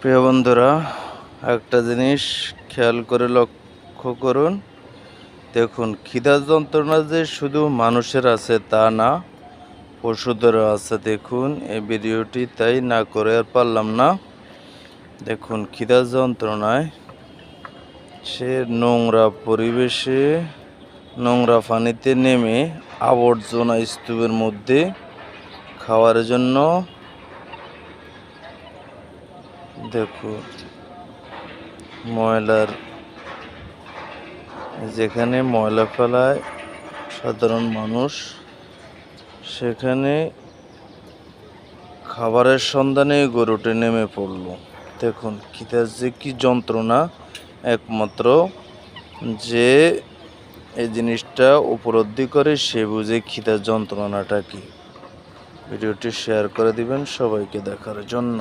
প্রিয় বন্ধুরা, একটা জিনিস খেয়াল করে লক্ষ্য করুন। দেখুন, খিদা যন্ত্রণা যে শুধু মানুষের আছে তা না, পশুদেরও আছে। দেখুন এই ভিডিওটি তাই না করে আর পারলাম না। দেখুন খিদা যন্ত্রণায় সে নোংরা পরিবেশে নোংরা পানিতে নেমে আবর্জনা স্তূপের মধ্যে খাওয়ার জন্য দেখুন ময়লার যেখানে ময়লা ফেলায় সাধারণ মানুষ, সেখানে খাবারের সন্ধানে গরুটি নেমে পড়ল। দেখুন খিদার যে কি যন্ত্রণা, একমাত্র যে এই জিনিসটা উপলব্ধি করে সে বুঝে খিদার যন্ত্রণাটা কি। ভিডিওটি শেয়ার করে দিবেন সবাইকে দেখার জন্য।